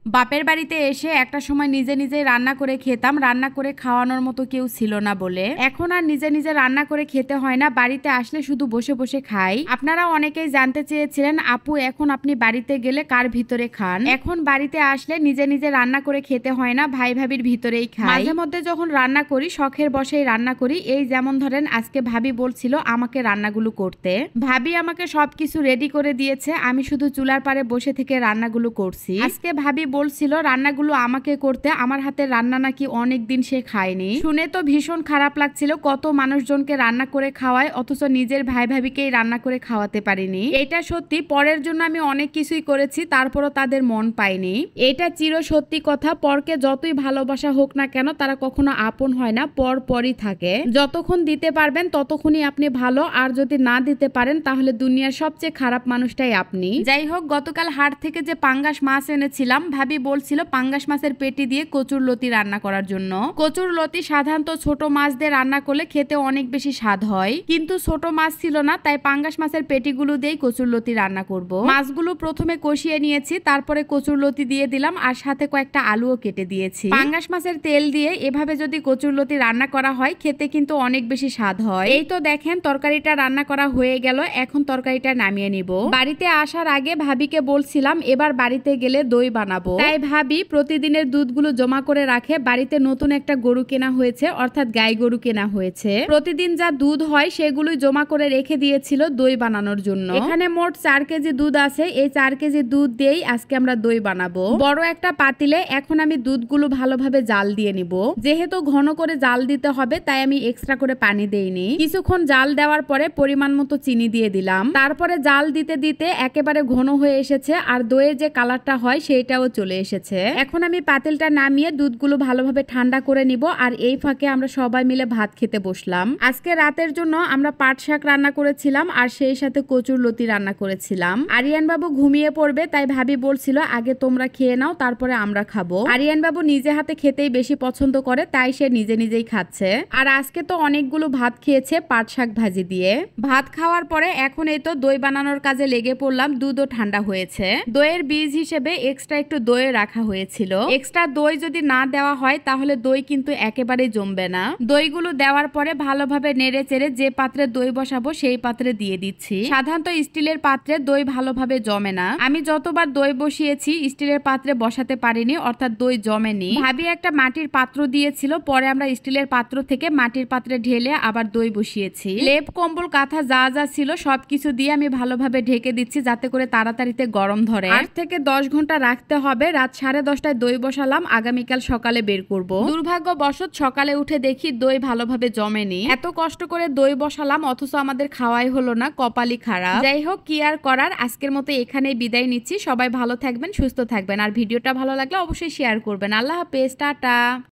বাপের বাড়িতে এসে একটা সময় নিজে নিজে রান্না করে খেতাম, রান্না করে খাওয়ানোর মতো কেউ ছিল না বলে। এখন আর নিজে নিজে রান্না করে খেতে হয় না, বাড়িতে আসলে শুধু বসে বসে খাই। আপনারা অনেকেই জানতে চেয়েছিলেন, আপু এখন আপনি বাড়িতে গেলে কার ভিতরে খান? এখন বাড়িতে আসলে নিজে নিজে রান্না করে খেতে হয় না, ভাই ভাবির ভিতরেই খাই। মাঝে মধ্যে যখন রান্না করি শখের বশেই রান্না করি। এই যেমন ধরেন আজকে ভাবি বলছিল আমাকে রান্নাগুলো করতে, ভাবি আমাকে সবকিছু রেডি করে দিয়েছে, আমি শুধু চুলার পারে বসে থেকে রান্নাগুলো করছি। আজকে ভাবি বলছিল রান্নাগুলো আমাকে করতে, আমার হাতের রান্না নাকি অনেকদিন সে খায়নি। শুনে তো ভীষণ খারাপ লাগছিল, কত মানুষজনকে রান্না করে খাওয়ায় অথচ নিজের ভাই ভাবিকেই রান্না করে খাওয়াতে পারিনি। এটা সত্যি, পরের জন্য আমি অনেক কিছুই করেছি, তারপরও তাদের মন পাইনি। এটা চির সত্যি কথা, পরকে যতই ভালোবাসা হোক না কেন তারা কখনো আপন হয় না, পর পরই থাকে। যতক্ষণ দিতে পারবেন ততক্ষণই আপনি ভালো, আর যদি না দিতে পারেন তাহলে দুনিয়ার সবচেয়ে খারাপ মানুষটাই আপনি। যাই হোক, গতকাল হাট থেকে যে পাঙ্গাস মাছ এনেছিলাম, ভাবি বলছিল পাঙ্গাস মাছের পেটি দিয়ে কচুর লতি রান্না করার জন্য। কচুর লতি সাধারণত ছোট মাছ দিয়ে রান্না করলে খেতে অনেক বেশি স্বাদ হয়, কিন্তু ছোট মাছ ছিল না, তাই পাঙ্গাস মাছের পেটিগুলো দিয়েই কচুর লতি রান্না করব। মাছগুলো প্রথমে কষিয়ে নিয়েছি, তারপরে কচুর লতি দিয়ে দিলাম, আর সাথে কয়েকটা আলুও কেটে দিয়েছি। পাঙ্গাস মাছের তেল দিয়ে এভাবে যদি কচুর লতি রান্না করা হয় খেতে কিন্তু অনেক বেশি স্বাদ হয়। এই তো দেখেন তরকারিটা রান্না করা হয়ে গেল, এখন তরকারিটা নামিয়ে নিব। বাড়িতে আসার আগে ভাবিকে বলছিলাম এবার বাড়িতে গেলে দই বানাবো, তাই ভাবি প্রতিদিনের দুধগুলো জমা করে রাখে। বাড়িতে নতুন একটা গরু কেনা হয়েছে, অর্থাৎ গাই গরু কেনা হয়েছে। প্রতিদিন যা দুধ হয় সেগুলোই জমা করে রেখে দিয়েছিল দই বানানোর জন্য। এখানে মোট 4 কেজি দুধ আছে, এই 4 কেজি দুধ দিয়েই আজকে আমরা দই বানাবো। বড় একটা পাতিলে এখন আমি দুধগুলো ভালোভাবে জাল দিয়ে নিব। যেহেতু ঘন করে জাল দিতে হবে তাই আমি এক্সট্রা করে পানি দেইনি। কিছুক্ষণ জাল দেওয়ার পরে পরিমাণ মতো চিনি দিয়ে দিলাম। তারপরে জাল দিতে দিতে একেবারে ঘন হয়ে এসেছে, আর দইয়ের যে কালারটা হয় সেইটাও চলে এসেছে। এখন আমি পাতিলটা নামিয়ে দুধগুলো ভালোভাবে ঠান্ডা করে নিব, আর এই ফাঁকে আমরা সবাই মিলে ভাত খেতে বসলাম। আজকে রাতের জন্য আমরা পাট শাক রান্না করেছিলাম, আর সেই সাথে কচুর লতি রান্না করেছিলাম। আরিয়ান বাবু ঘুমিয়ে পড়বে, তাই ভাবি বলছিল আগে তোমরা খেয়ে নাও তারপরে আমরা খাবো। আরিয়ান বাবু নিজে হাতে খেতেই বেশি পছন্দ করে, তাই সে নিজে নিজেই খাচ্ছে। আর আজকে তো অনেকগুলো ভাত খেয়েছে পাট শাক ভাজি দিয়ে। ভাত খাওয়ার পরে এখন এই তো দই বানানোর কাজে লেগে পড়লাম। দুধও ঠান্ডা হয়েছে, দইয়ের বীজ হিসেবে এক্সট্রা একটু দই রাখা হয়েছিল। এক্সট্রা দই যদি না দেওয়া হয় তাহলে দই কিন্তু একেবারেই জমবে না। দইগুলো দেওয়ার পরে ভালোভাবে নেড়ে চেড়ে যে পাত্রে দই বসাবো সেই পাত্রে দিয়ে দিচ্ছি। সাধারণত স্টিলের পাত্রে দই ভালোভাবে জমে না, আমি যতবার দই বসিয়েছি স্টিলের পাত্রে বসাতে পারিনি, অর্থাৎ দই জমেনি। ভাবি একটা মাটির পাত্র দিয়েছিল, পরে আমরা স্টিলের পাত্র থেকে মাটির পাত্রে ঢেলে আবার দই বসিয়েছি। লেপ কম্বল কাঁথা যা যা ছিল সবকিছু দিয়ে আমি ভালোভাবে ঢেকে দিচ্ছি যাতে করে তাড়াতাড়িতে গরম ধরে। 8 থেকে 10 ঘন্টা রাখতে হবে। রাত 10:30টায় দই বসালাম, আগামীকাল সকালে বের করব। দুর্ভাগ্যবশত সকালে উঠে দেখি দই ভালোভাবে জমেনি। এত কষ্ট করে দই বসালাম অথচ আমাদের খাওয়াই হলো না, কপালই খারাপ। যাই হোক, কি আর করার, আজকের মতো এখানেই বিদায় নিচ্ছি। সবাই ভালো থাকবেন, সুস্থ থাকবেন, আর ভিডিওটা ভালো লাগলে অবশ্যই শেয়ার করবেন। আল্লাহ হাফেজ, টাটা।